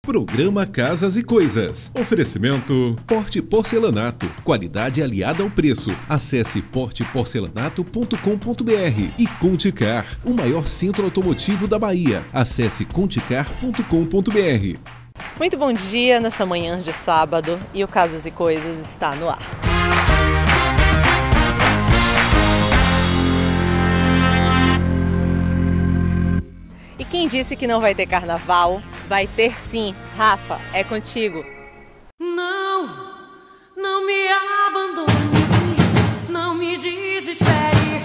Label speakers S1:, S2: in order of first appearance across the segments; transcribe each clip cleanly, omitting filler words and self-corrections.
S1: Programa Casas e Coisas. Oferecimento Porte Porcelanato. Qualidade aliada ao preço. Acesse porteporcelanato.com.br. E Conticar, o maior centro automotivo da Bahia. Acesse conticar.com.br.
S2: Muito bom dia nessa manhã de sábado e o Casas e Coisas está no ar. E quem disse que não vai ter carnaval, vai ter sim. Rafa, é contigo.
S3: Não, não me abandone, não me desespere,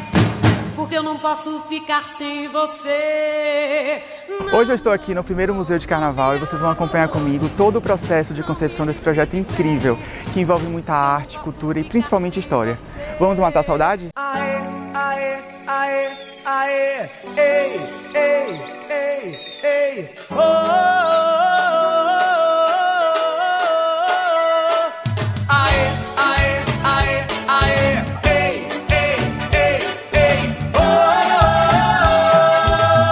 S3: porque eu não posso ficar sem você. Não.
S4: Hoje eu estou aqui no primeiro Museu de Carnaval e vocês vão acompanhar comigo todo o processo de concepção desse projeto incrível, que envolve muita arte, cultura e principalmente história. Vamos matar a saudade?
S5: Aê, aê, aê, aê, ei, ei, ei, ei, oh, oh, oh, oh. Aê, aê, aê, aê, ei, ei, ei, ei, oh, oh,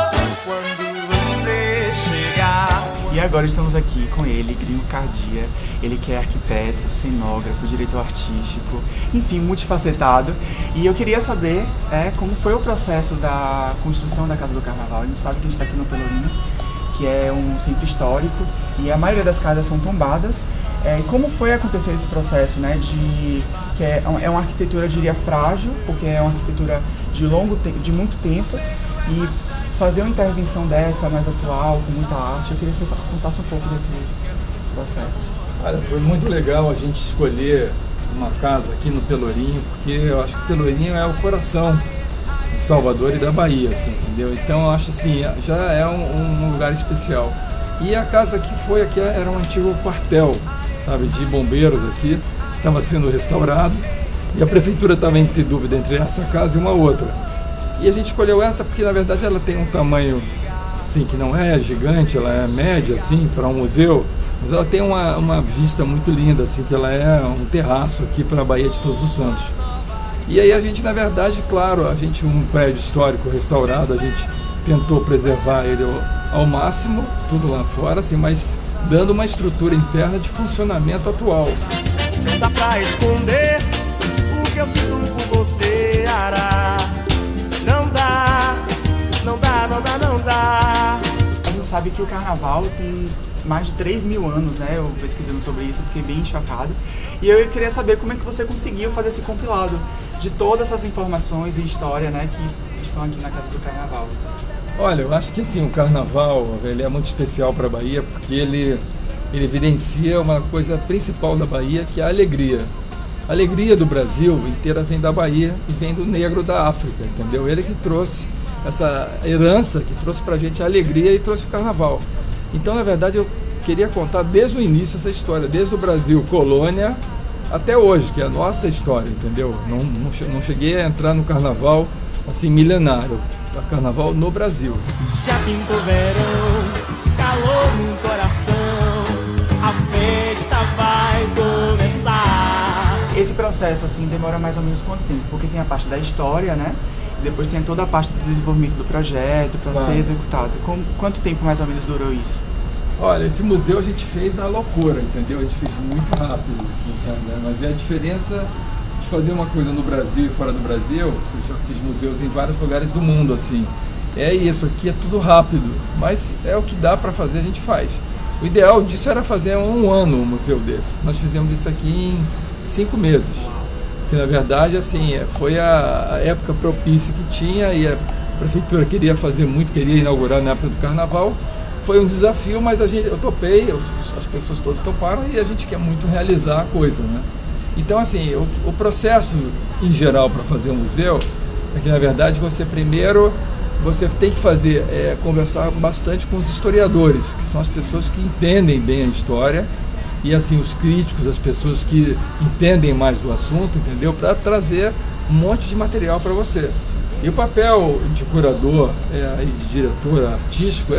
S5: oh. Quando você chegar.
S4: E agora estamos aqui com ele, Gringo Cardia. Ele que é arquiteto, cenógrafo, diretor artístico, enfim, multifacetado. E eu queria saber como foi o processo da construção da Casa do Carnaval. A gente sabe que a gente está aqui no Pelourinho, que é um centro histórico, e a maioria das casas são tombadas. E como foi acontecer esse processo, né, que é uma arquitetura, eu diria, frágil, porque é uma arquitetura de muito tempo, e fazer uma intervenção dessa, mais atual, com muita arte. Eu queria que você contasse um pouco desse processo.
S6: Olha, foi muito legal a gente escolher uma casa aqui no Pelourinho, porque eu acho que o Pelourinho é o coração de Salvador e da Bahia, assim, entendeu? Então eu acho assim, já é um lugar especial. E a casa que foi aqui era um antigo quartel, sabe, de bombeiros aqui, estava sendo restaurado, e a prefeitura estava entre dúvida entre essa casa e uma outra. E a gente escolheu essa porque na verdade ela tem um tamanho assim, que não é gigante, ela é média assim, para um museu. Mas ela tem uma vista muito linda, assim, que ela é um terraço aqui para a Baía de Todos os Santos. E aí a gente, na verdade, claro, um prédio histórico restaurado, a gente tentou preservar ele ao máximo, tudo lá fora, assim, mas dando uma estrutura interna de funcionamento atual.
S5: Não dá pra esconder o que eu sinto por você, Ará. Não dá, não dá, não dá, não dá.
S4: A gente sabe que o Carnaval tem mais de 3.000 anos, né? Eu pesquisando sobre isso, eu fiquei bem chocado. E eu queria saber como é que você conseguiu fazer esse compilado de todas essas informações e história, né, que estão aqui na Casa do Carnaval.
S6: Olha, eu acho que assim, o Carnaval, ele é muito especial para a Bahia, porque ele evidencia uma coisa principal da Bahia, que é a alegria. A alegria do Brasil inteira vem da Bahia e vem do negro da África, entendeu? Ele que trouxe essa herança, que trouxe pra gente a alegria e trouxe o Carnaval. Então, na verdade, eu queria contar desde o início essa história, desde o Brasil colônia até hoje, que é a nossa história, entendeu? Não cheguei a entrar no Carnaval assim milenário, o Carnaval no Brasil.
S5: Já pintou verão, calor no coração, a festa vai começar.
S4: Esse processo, assim, demora mais ou menos quanto tempo? Porque tem a parte da história, né? E depois tem toda a parte do desenvolvimento do projeto para ser executado. Quanto tempo mais ou menos durou isso?
S6: Olha, esse museu a gente fez na loucura, entendeu? A gente fez muito rápido, assim, sabe? Mas é a diferença de fazer uma coisa no Brasil e fora do Brasil. Eu já fiz museus em vários lugares do mundo, assim. É isso, aqui é tudo rápido, mas é o que dá para fazer, a gente faz. O ideal disso era fazer um ano um museu desse. Nós fizemos isso aqui em 5 meses. Que na verdade assim, foi a época propícia que tinha e a prefeitura queria fazer muito, queria inaugurar na época do Carnaval. Foi um desafio, mas eu topei, as pessoas todas toparam e a gente quer muito realizar a coisa, né? Então assim, o processo em geral para fazer um museu é que na verdade você primeiro tem que conversar bastante com os historiadores, que são as pessoas que entendem bem a história. E assim, os críticos, as pessoas que entendem mais do assunto, entendeu? Para trazer um monte de material para você. E o papel de curador e de diretor artístico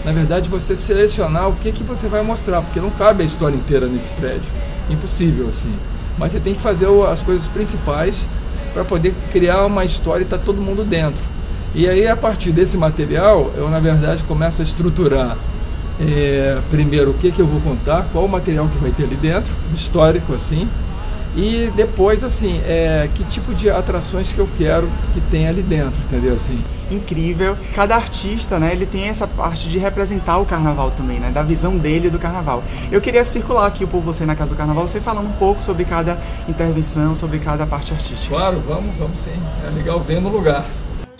S6: na verdade, você selecionar o que você vai mostrar, porque não cabe a história inteira nesse prédio. Impossível, assim. Mas você tem que fazer as coisas principais para poder criar uma história e estar todo mundo dentro. E aí, a partir desse material, eu, na verdade, começo a estruturar primeiro o que eu vou contar, qual o material que vai ter ali dentro, histórico assim, e depois assim, que tipo de atrações que eu quero que tenha ali dentro, entendeu? Assim.
S4: Incrível. Cada artista, né, ele tem essa parte de representar o carnaval também, né, da visão dele do carnaval. Eu queria circular aqui por você na Casa do Carnaval, você falando um pouco sobre cada intervenção, sobre cada parte artística.
S6: Claro, vamos sim. É legal ver no lugar.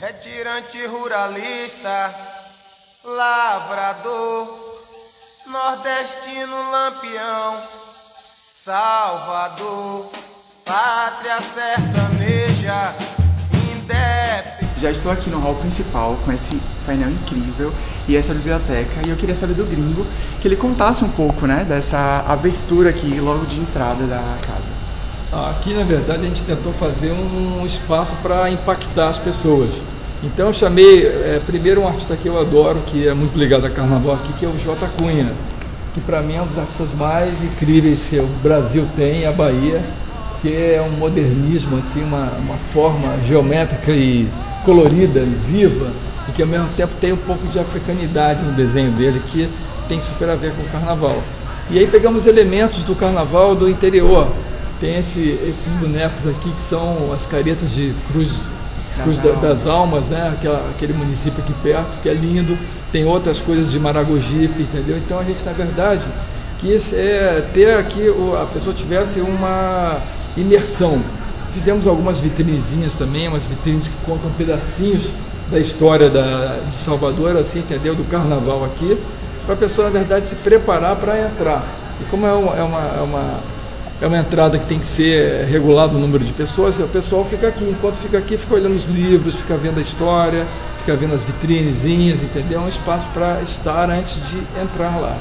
S5: Retirante ruralista, lavrador, nordestino lampião, Salvador, pátria sertaneja, independente.
S4: Já estou aqui no hall principal com esse painel incrível e essa biblioteca, e eu queria saber do Gringo que ele contasse um pouco, né, dessa abertura aqui logo de entrada da casa.
S6: Aqui, na verdade, a gente tentou fazer um espaço para impactar as pessoas. Então eu chamei primeiro um artista que eu adoro, que é muito ligado a carnaval aqui, que é o J. Cunha, que para mim é um dos artistas mais incríveis que o Brasil tem, a Bahia, que é um modernismo, assim, uma forma geométrica e colorida e viva, e que ao mesmo tempo tem um pouco de africanidade no desenho dele, que tem super a ver com o carnaval. E aí pegamos elementos do carnaval do interior. Tem esses bonecos aqui que são as caretas de Cruz das Almas, né? Aquele município aqui perto, que é lindo. Tem outras coisas de Maragogipe, entendeu? Então a gente, na verdade, quis ter aqui, a pessoa tivesse uma imersão. Fizemos algumas vitrinezinhas também, umas vitrines que contam pedacinhos da história de Salvador, assim, entendeu? Do carnaval aqui, para a pessoa, na verdade, se preparar para entrar. E como é uma entrada que tem que ser regulado o número de pessoas, o pessoal fica aqui. Enquanto fica aqui, fica olhando os livros, fica vendo a história, fica vendo as vitrinezinhas, entendeu? É um espaço para estar antes de entrar lá.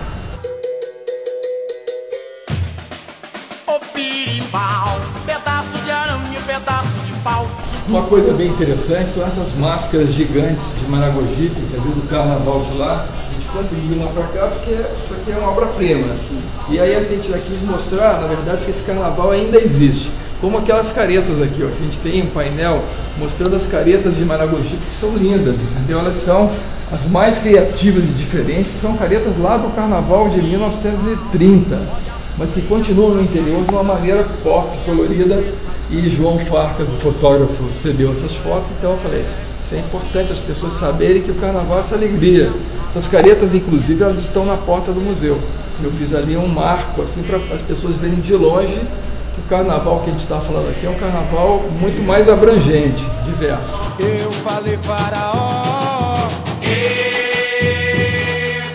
S5: O pirimbau, pedaço de arame, pedaço de pau.
S6: Uma coisa bem interessante são essas máscaras gigantes de Maragogipe, entendeu? Do carnaval de lá. A gente conseguiu uma para cá porque isso aqui é uma obra-prima. E aí a gente já quis mostrar, na verdade, que esse carnaval ainda existe. Como aquelas caretas aqui, ó, que a gente tem um painel mostrando as caretas de Maragogipe, que são lindas, entendeu? Elas são as mais criativas e diferentes, são caretas lá do carnaval de 1930, mas que continuam no interior de uma maneira forte, colorida. E João Farcas, o fotógrafo, cedeu essas fotos, então eu falei, isso é importante as pessoas saberem que o carnaval é essa alegria. Essas caretas, inclusive, elas estão na porta do museu. Eu fiz ali um marco, assim, para as pessoas verem de longe que o carnaval que a gente está falando aqui é um carnaval muito mais abrangente, diverso.
S5: Eu falei faraó,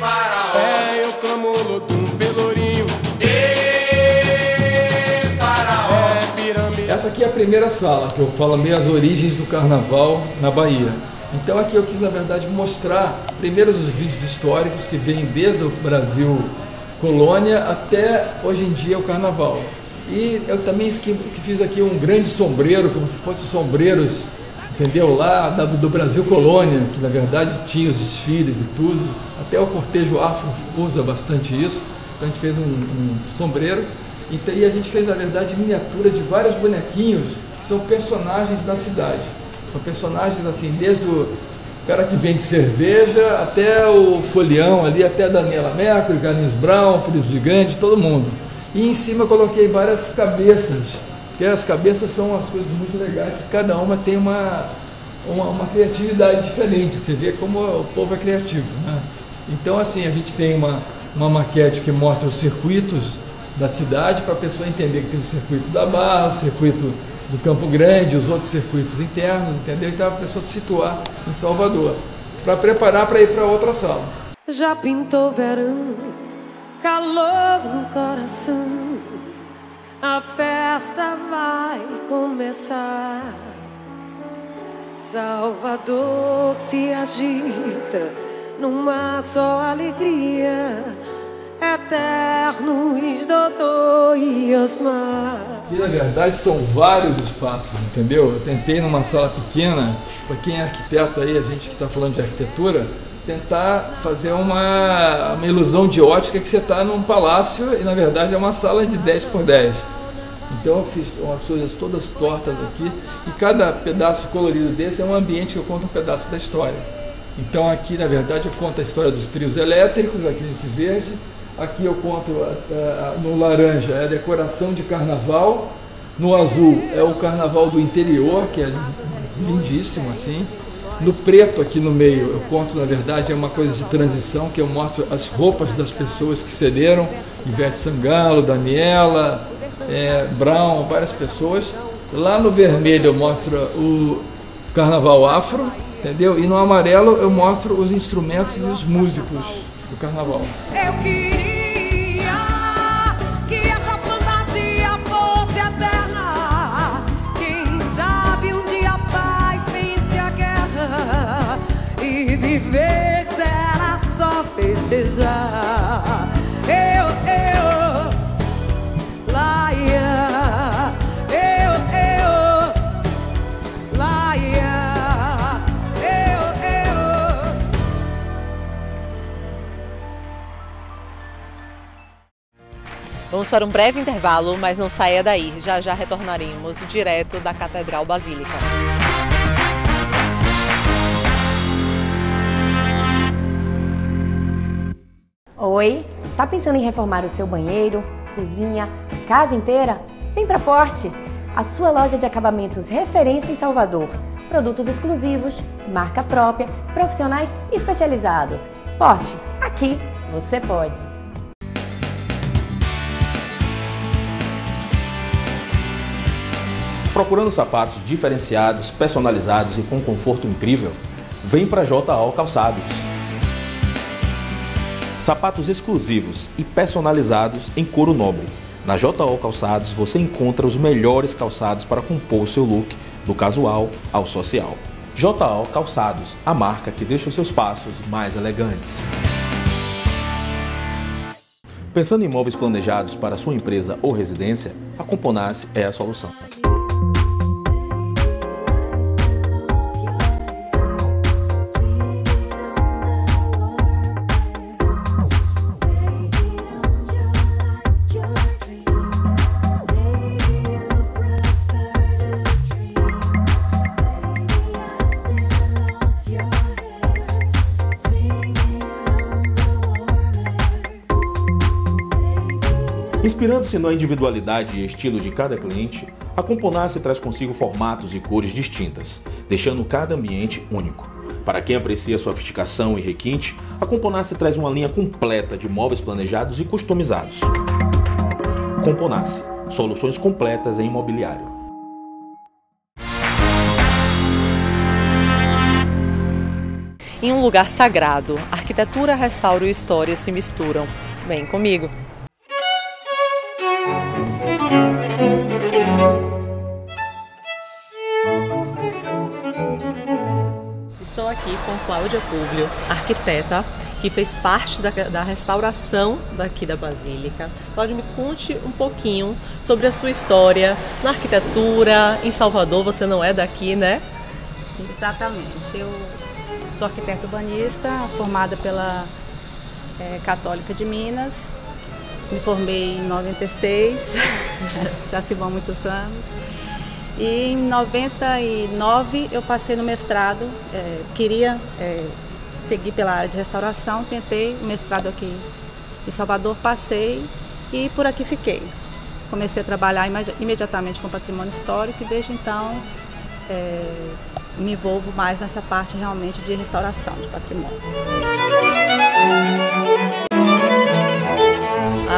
S5: faraó. Eu clamo Lodum, Pelourinho, faraó. Pirâmide.
S6: Essa aqui é a primeira sala, que eu falo meio as origens do carnaval na Bahia. Então aqui eu quis, na verdade, mostrar primeiro os vídeos históricos que vêm desde o Brasil colônia até hoje em dia o carnaval. E eu também fiz aqui um grande sombreiro, como se fossem sombreiros, entendeu? Lá do Brasil colônia, que na verdade tinha os desfiles e tudo. Até o cortejo afro usa bastante isso. Então a gente fez um sombreiro. E a gente fez, na verdade, miniatura de vários bonequinhos que são personagens da cidade. São personagens assim, desde o cara que vende cerveja até o folião ali, até a Daniela Mercury, Carlinhos Brown, Felipe Gigante, todo mundo. E em cima eu coloquei várias cabeças, porque as cabeças são umas coisas muito legais, cada uma tem uma criatividade diferente, você vê como o povo é criativo, né? Então assim, a gente tem uma maquete que mostra os circuitos da cidade, para a pessoa entender que tem o circuito da Barra, o circuito do Campo Grande, os outros circuitos internos, entendeu? Então a pessoa se situar em Salvador, para preparar para ir para outra sala.
S3: Já pintou verão, calor no coração, a festa vai começar. Salvador se agita numa só alegria, eternos Dodô e Osmar.
S6: Aqui, na verdade, são vários espaços, entendeu? Eu tentei numa sala pequena, para quem é arquiteto aí, a gente que está falando de arquitetura, tentar fazer uma ilusão de ótica que você está num palácio e, na verdade, é uma sala de 10 por 10. Então eu fiz umas coisas todas tortas aqui e cada pedaço colorido desse é um ambiente que eu conto um pedaço da história. Então aqui, na verdade, eu conto a história dos trios elétricos, aqui nesse verde. Aqui eu conto, no laranja, é a decoração de carnaval. No azul é o carnaval do interior, que é lindíssimo assim. No preto, aqui no meio, eu conto, na verdade, é uma coisa de transição, que eu mostro as roupas das pessoas que cederam. Ivete Sangalo, Daniela, Brown, várias pessoas. Lá no vermelho eu mostro o carnaval afro, entendeu? E no amarelo eu mostro os instrumentos e os músicos do carnaval.
S3: Eu queria que essa fantasia fosse eterna. Quem sabe um dia a paz vence a guerra e viver será só festejar. Laia,
S2: Vamos para um breve intervalo, mas não saia daí. Já já retornaremos direto da Catedral Basílica.
S7: Oi, tá pensando em reformar o seu banheiro, cozinha, casa inteira? Vem pra Forte, a sua loja de acabamentos referência em Salvador. Produtos exclusivos, marca própria, profissionais especializados. Forte, aqui você pode.
S8: Procurando sapatos diferenciados, personalizados e com conforto incrível? Vem para JO Calçados. Sapatos exclusivos e personalizados em couro nobre. Na JO Calçados você encontra os melhores calçados para compor o seu look, do casual ao social. JO Calçados, a marca que deixa os seus passos mais elegantes. Pensando em imóveis planejados para sua empresa ou residência, a Componace é a solução. Inspirando-se na individualidade e estilo de cada cliente, a Componace traz consigo formatos e cores distintas, deixando cada ambiente único. Para quem aprecia sofisticação e requinte, a Componace traz uma linha completa de móveis planejados e customizados. Componace, soluções completas em imobiliário.
S2: Em um lugar sagrado, arquitetura, restauro e história se misturam. Vem comigo! Estou aqui com Cláudia Públio, arquiteta, que fez parte da restauração daqui da Basílica. Cláudia, me conte um pouquinho sobre a sua história na arquitetura em Salvador. Você não é daqui, né?
S9: Exatamente. Eu sou arquiteta urbanista, formada pela Católica de Minas. Me formei em 96, já se vão muitos anos. E em 99 eu passei no mestrado, queria seguir pela área de restauração, tentei o mestrado aqui em Salvador, passei e por aqui fiquei. Comecei a trabalhar imediatamente com patrimônio histórico e desde então me envolvo mais nessa parte realmente de restauração de patrimônio.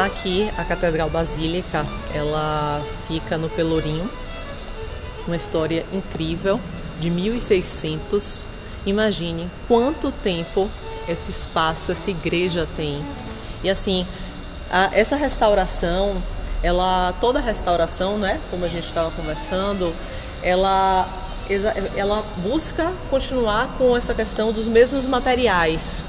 S2: Aqui, a Catedral Basílica, ela fica no Pelourinho, uma história incrível, de 1600. Imagine quanto tempo esse espaço, essa igreja tem. E assim, essa restauração, toda restauração, né, como a gente estava conversando, ela busca continuar com essa questão dos mesmos materiais.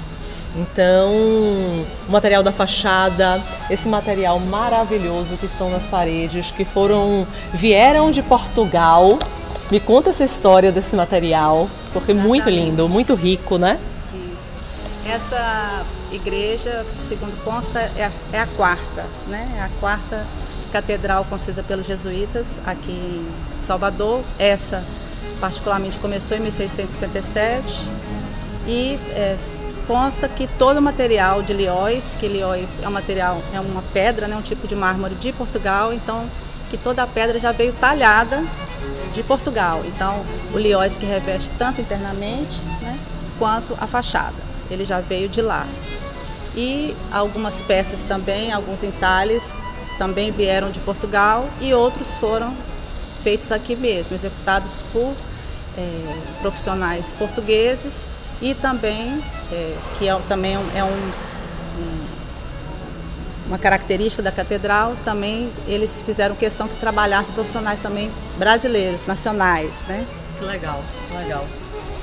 S2: Então, o material da fachada, esse material maravilhoso que estão nas paredes, que vieram de Portugal. Me conta essa história desse material, porque é muito lindo, muito rico, né?
S9: Isso. Essa igreja, segundo consta, é a quarta, né? É a quarta catedral construída pelos jesuítas aqui em Salvador. Essa, particularmente, começou em 1657. e consta que todo o material de Liois, que Liois é um material, é uma pedra, né, um tipo de mármore de Portugal, então que toda a pedra já veio talhada de Portugal. Então o Liois que reveste tanto internamente, né, quanto a fachada, ele já veio de lá. E algumas peças também, alguns entalhes também vieram de Portugal e outros foram feitos aqui mesmo, executados por profissionais portugueses e também, que também é uma característica da catedral, também eles fizeram questão que trabalhassem profissionais também brasileiros, nacionais, né?
S2: Legal, legal.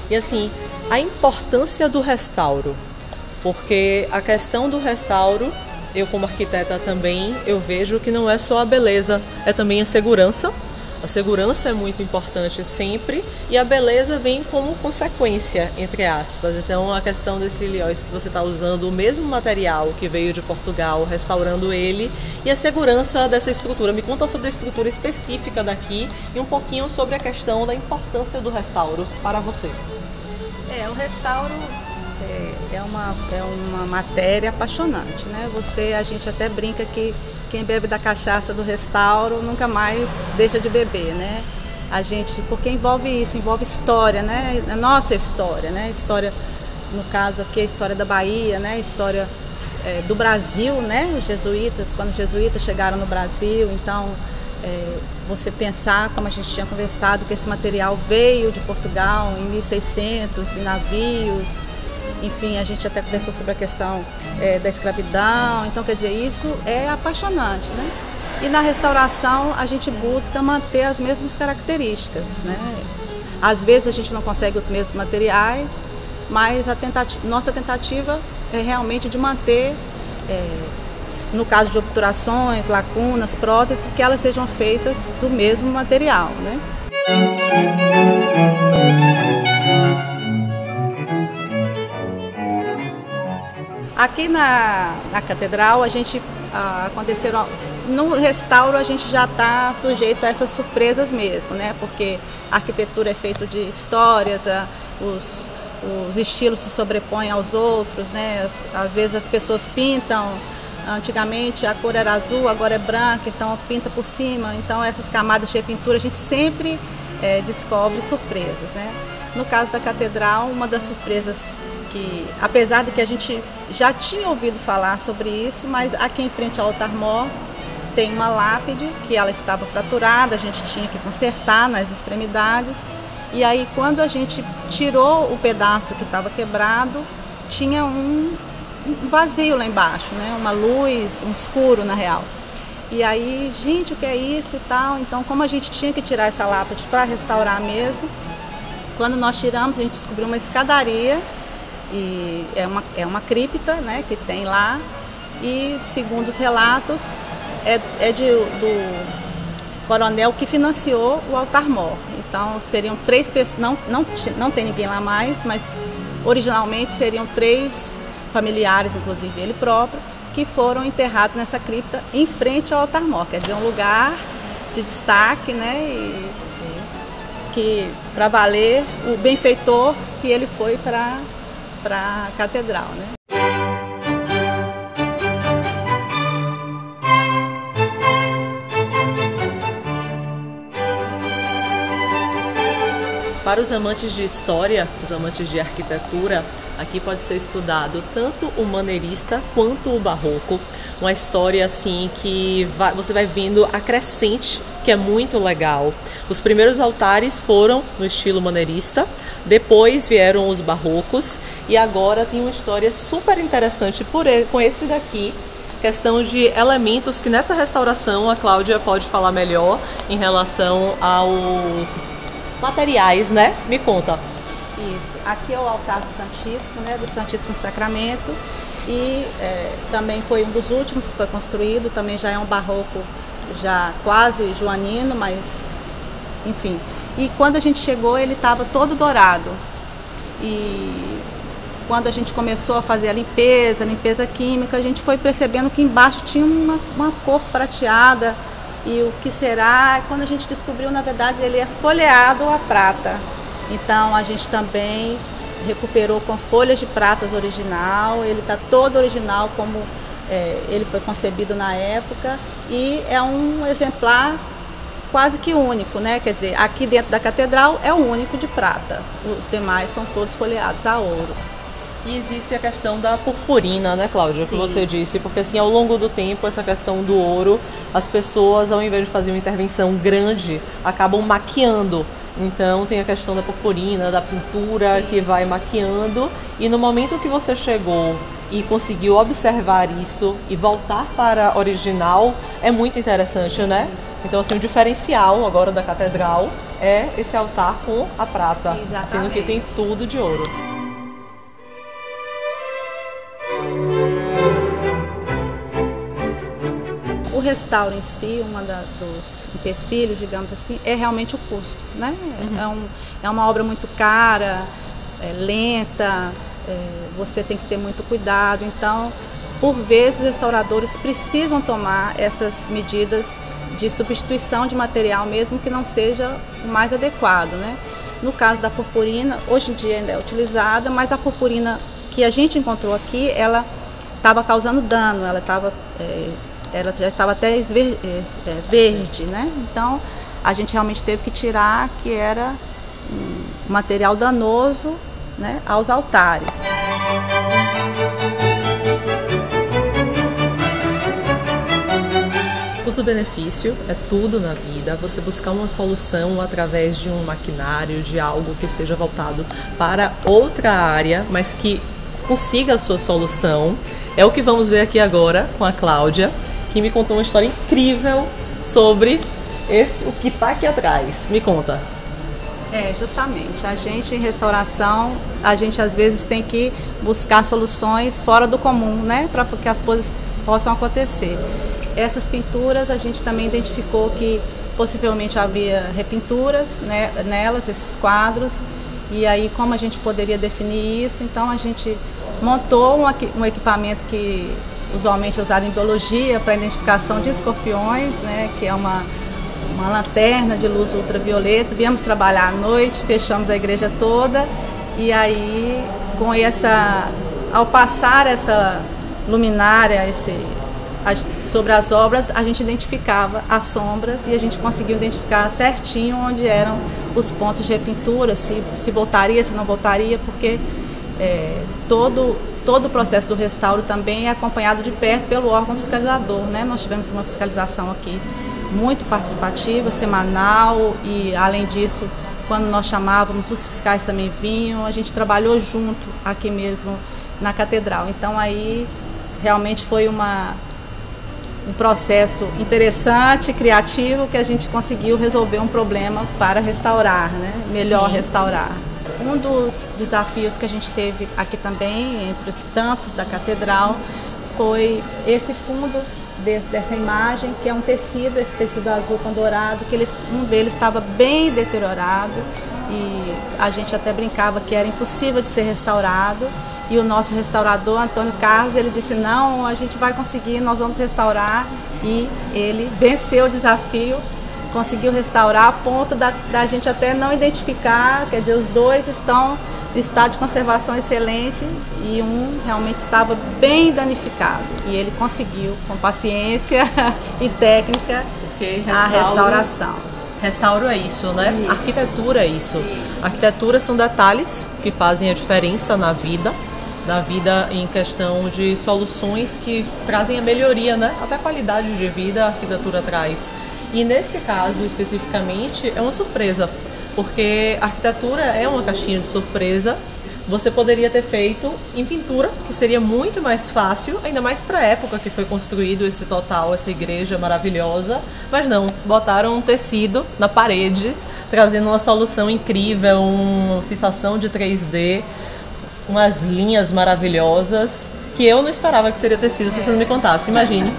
S2: E assim, a importância do restauro, porque a questão do restauro, eu como arquiteta também, eu vejo que não é só a beleza, é também a segurança. A segurança é muito importante sempre e a beleza vem como consequência, entre aspas. Então a questão desse Liois que você está usando o mesmo material que veio de Portugal, restaurando ele, e a segurança dessa estrutura. Me conta sobre a estrutura específica daqui e um pouquinho sobre a questão da importância do restauro para você.
S9: O restauro é uma matéria apaixonante, né? A gente até brinca que quem bebe da cachaça do restauro nunca mais deixa de beber, né? Porque envolve isso, envolve história, né? A nossa história, né? História, no caso aqui, a história da Bahia, né? História do Brasil, né? Os jesuítas, quando os jesuítas chegaram no Brasil, então você pensar, como a gente tinha conversado, que esse material veio de Portugal em 1600, em navios. Enfim, a gente até conversou sobre a questão da escravidão, então quer dizer, isso é apaixonante, né? E na restauração a gente busca manter as mesmas características, né? Às vezes a gente não consegue os mesmos materiais, mas nossa tentativa é realmente de manter, no caso de obturações, lacunas, próteses, que elas sejam feitas do mesmo material, né? Aqui na catedral a gente no restauro a gente já está sujeito a essas surpresas mesmo, né? Porque a arquitetura é feita de histórias, os estilos se sobrepõem aos outros, né? Às vezes as pessoas pintam, antigamente a cor era azul, agora é branca, então pinta por cima, então essas camadas de pintura a gente sempre descobre surpresas, né? No caso da catedral, uma das surpresas que, apesar de que a gente já tinha ouvido falar sobre isso, mas aqui em frente ao altar-mor tem uma lápide que ela estava fraturada, a gente tinha que consertar nas extremidades, e aí quando a gente tirou o pedaço que estava quebrado, tinha um vazio lá embaixo, né? Uma luz, um escuro na real. E aí, gente, o que é isso e tal? Então, como a gente tinha que tirar essa lápide para restaurar mesmo, quando nós tiramos, a gente descobriu uma escadaria, e é uma cripta, né, que tem lá, e segundo os relatos do coronel que financiou o altar-mor. Então seriam 3 pessoas, não tem ninguém lá mais, mas originalmente seriam 3 familiares, inclusive ele próprio, que foram enterrados nessa cripta em frente ao altar-mor, quer dizer, um lugar de destaque, né, e que para valer o benfeitor que ele foi para a catedral, né?
S2: Para os amantes de história, os amantes de arquitetura, aqui pode ser estudado tanto o maneirista quanto o barroco. Uma história assim que você vai vendo a crescente, que é muito legal. Os primeiros altares foram no estilo maneirista, depois vieram os barrocos e agora tem uma história super interessante com esse daqui. Questão de elementos que nessa restauração a Cláudia pode falar melhor em relação aos materiais, né? Me conta.
S9: Isso. Aqui é o altar do Santíssimo, né? Do Santíssimo Sacramento. E também foi um dos últimos que foi construído. Também já é um barroco já quase joanino, mas enfim. E quando a gente chegou, ele estava todo dourado. E quando a gente começou a fazer a limpeza química, a gente foi percebendo que embaixo tinha uma cor prateada. E o que será? Quando a gente descobriu, na verdade, ele é folheado a prata. Então, a gente também recuperou com folhas de pratas original, ele está todo original como ele foi concebido na época, e é um exemplar quase que único, né? Quer dizer, aqui dentro da catedral é o único de prata, os demais são todos folheados a ouro.
S2: E existe a questão da purpurina, né, Cláudia, que
S9: Sim.
S2: você disse, porque assim, ao longo do tempo, essa questão do ouro, as pessoas, ao invés de fazer uma intervenção grande, acabam maquiando. Então tem a questão da purpurina, da pintura,
S9: Sim.
S2: que vai maquiando, e no momento que você chegou e conseguiu observar isso e voltar para a original, é muito interessante, né? Então assim, o diferencial agora da catedral é esse altar com a prata,
S9: Exatamente.
S2: sendo que tem tudo de ouro.
S9: O restauro em si, dos empecilhos, digamos assim, é realmente o custo, né? É uma obra muito cara, lenta, você tem que ter muito cuidado. Então, por vezes, os restauradores precisam tomar essas medidas de substituição de material, mesmo que não seja o mais adequado, né? No caso da purpurina, hoje em dia ainda é utilizada, mas a purpurina que a gente encontrou aqui, ela estava causando dano, ela já estava até verde, né? Então, a gente realmente teve que tirar, que era um material danoso, né, aos altares.
S2: Custo-benefício é tudo na vida, você buscar uma solução através de um maquinário, de algo que seja voltado para outra área, mas que consiga a sua solução. É o que vamos ver aqui agora com a Cláudia, que me contou uma história incrível sobre o que está aqui atrás. Me conta.
S9: Justamente. A gente em restauração, a gente às vezes tem que buscar soluções fora do comum, né? Para que as coisas possam acontecer. Essas pinturas a gente também identificou que possivelmente havia repinturas, né, nelas, esses quadros. E aí, como a gente poderia definir isso? Então a gente montou um equipamento que usualmente é usado em biologia para identificação de escorpiões, né, que é uma lanterna de luz ultravioleta. Viemos trabalhar à noite, fechamos a igreja toda, e aí ao passar essa luminária sobre as obras, a gente identificava as sombras e a gente conseguiu identificar certinho onde eram os pontos de repintura, se voltaria, se não voltaria, porque todo o processo do restauro também é acompanhado de perto pelo órgão fiscalizador, né? Nós tivemos uma fiscalização aqui muito participativa, semanal, e além disso, quando nós chamávamos, os fiscais também vinham, a gente trabalhou junto aqui mesmo na catedral. Então aí realmente foi um processo interessante, criativo, que a gente conseguiu resolver um problema para restaurar, né? Melhor Sim. restaurar. Um dos desafios que a gente teve aqui também, entre tantos da catedral, foi esse fundo dessa imagem, que é um tecido, esse tecido azul com dourado, que um deles estava bem deteriorado e a gente até brincava que era impossível de ser restaurado. E o nosso restaurador, Antônio Carlos, ele disse, não, a gente vai conseguir, nós vamos restaurar. E ele venceu o desafio, conseguiu restaurar a ponto da gente até não identificar, quer dizer, os dois estão em estado de conservação excelente e um realmente estava bem danificado. E ele conseguiu, com paciência e técnica, a restauração.
S2: Restauro é isso, né?
S9: Isso.
S2: Arquitetura é isso. Arquitetura são detalhes que fazem a diferença na vida em questão de soluções que trazem a melhoria, né? Até a qualidade de vida a arquitetura traz. E nesse caso, especificamente, é uma surpresa, porque a arquitetura é uma caixinha de surpresa. Você poderia ter feito em pintura, que seria muito mais fácil, ainda mais para a época que foi construído esse total, essa igreja maravilhosa. Mas não, botaram um tecido na parede, trazendo uma solução incrível, uma sensação de 3D, umas linhas maravilhosas, que eu não esperava que seria tecido se você não me contasse. Imagine.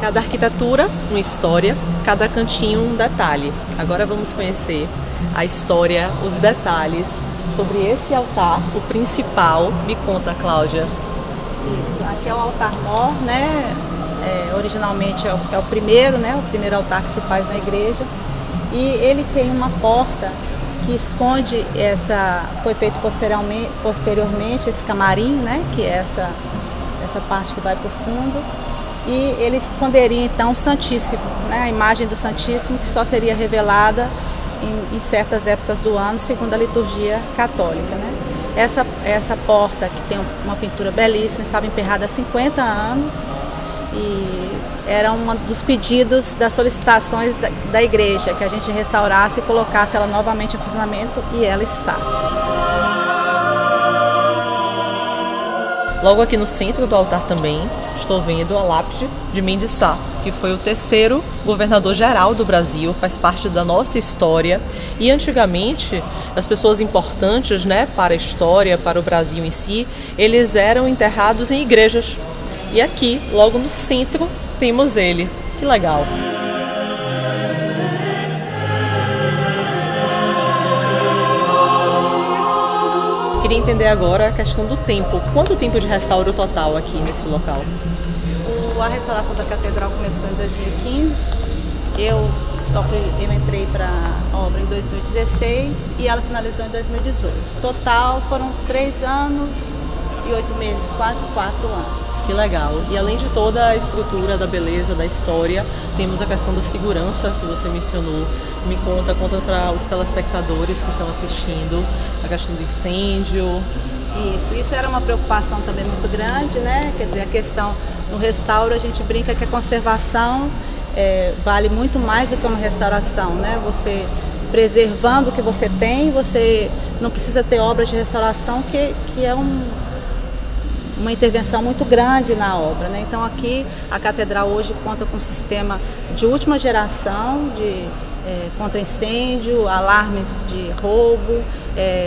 S2: Cada arquitetura, uma história, cada cantinho, um detalhe. Agora vamos conhecer a história, os detalhes sobre esse altar, o principal. Me conta, Cláudia.
S9: Isso, aqui é o altar-mor, né? Originalmente é o primeiro, né? O primeiro altar que se faz na igreja. E ele tem uma porta que esconde foi feito posteriormente esse camarim, né, que é essa parte que vai para o fundo, e ele esconderia então o Santíssimo, né, a imagem do Santíssimo, que só seria revelada em certas épocas do ano, segundo a liturgia católica, né. Essa porta, que tem uma pintura belíssima, estava emperrada há 50 anos e era um dos pedidos, das solicitações da igreja, que a gente restaurasse e colocasse ela novamente em funcionamento, e ela está.
S2: Logo aqui no centro do altar também estou vendo a lápide de Mendes Sá, que foi o terceiro governador-geral do Brasil, faz parte da nossa história. E antigamente, as pessoas importantes, né, para a história, para o Brasil em si, eles eram enterrados em igrejas. E aqui, logo no centro, temos ele. Que legal! Queria entender agora a questão do tempo. Quanto tempo de restauro total aqui nesse local?
S9: A restauração da catedral começou em 2015. Eu entrei para a obra em 2016 e ela finalizou em 2018. Total foram 3 anos e 8 meses, quase 4 anos.
S2: Que legal. E além de toda a estrutura, da beleza, da história, temos a questão da segurança que você mencionou. Conta para os telespectadores que estão assistindo, a questão do incêndio.
S9: Isso era uma preocupação também muito grande, né? Quer dizer, a questão no restauro, a gente brinca que a conservação vale muito mais do que uma restauração, né? Você preservando o que você tem, você não precisa ter obras de restauração, que é uma intervenção muito grande na obra, né? Então aqui a catedral hoje conta com um sistema de última geração de contra incêndio, alarmes de roubo,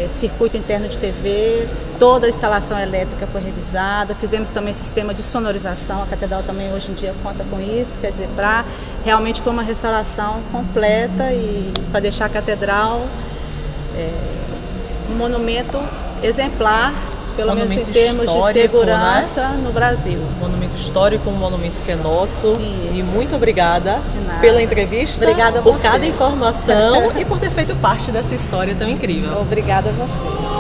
S9: circuito interno de TV, toda a instalação elétrica foi revisada, fizemos também sistema de sonorização, a catedral também hoje em dia conta com isso, quer dizer, realmente foi uma restauração completa e para deixar a catedral um monumento exemplar, pelo menos em termos de segurança, né, no Brasil.
S2: Um monumento histórico, um monumento que é nosso.
S9: Isso.
S2: E muito obrigada pela entrevista,
S9: obrigada
S2: por cada informação e por ter feito parte dessa história tão incrível.
S9: Obrigada a você.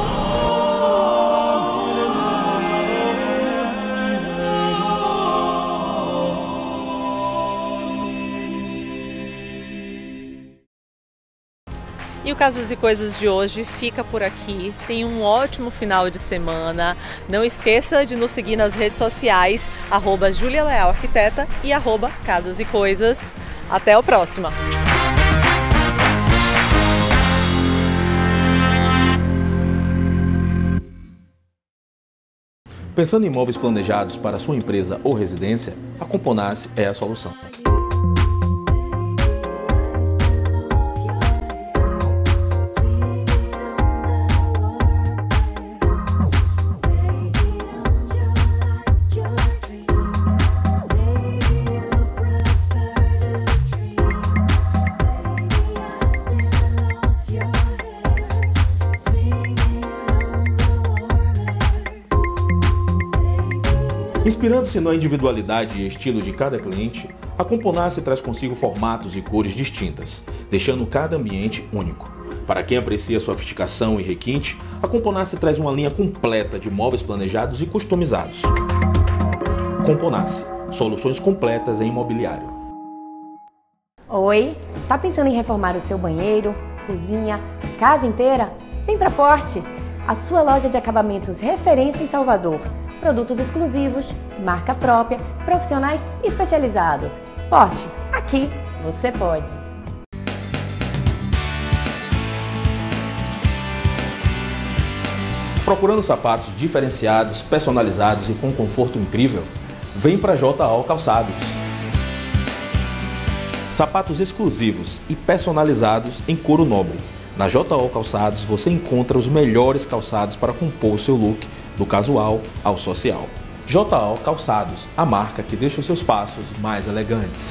S2: E o Casas e Coisas de hoje fica por aqui. Tenha um ótimo final de semana. Não esqueça de nos seguir nas redes sociais, @JuliaLealArquiteta e @Casas e Coisas. Até a próxima!
S8: Pensando em imóveis planejados para sua empresa ou residência, a Componace é a solução. Inspirando-se na individualidade e estilo de cada cliente, a Componace traz consigo formatos e cores distintas, deixando cada ambiente único. Para quem aprecia sofisticação e requinte, a Componace traz uma linha completa de móveis planejados e customizados. Componace, soluções completas em imobiliário.
S7: Oi, tá pensando em reformar o seu banheiro, cozinha, casa inteira? Vem pra Porte, a sua loja de acabamentos referência em Salvador. Produtos exclusivos, marca própria, profissionais especializados. Porte, aqui você pode.
S8: Procurando sapatos diferenciados, personalizados e com conforto incrível? Vem para JO Calçados. Sapatos exclusivos e personalizados em couro nobre. Na JO Calçados você encontra os melhores calçados para compor o seu look, do casual ao social. JO Calçados, a marca que deixa os seus passos mais elegantes.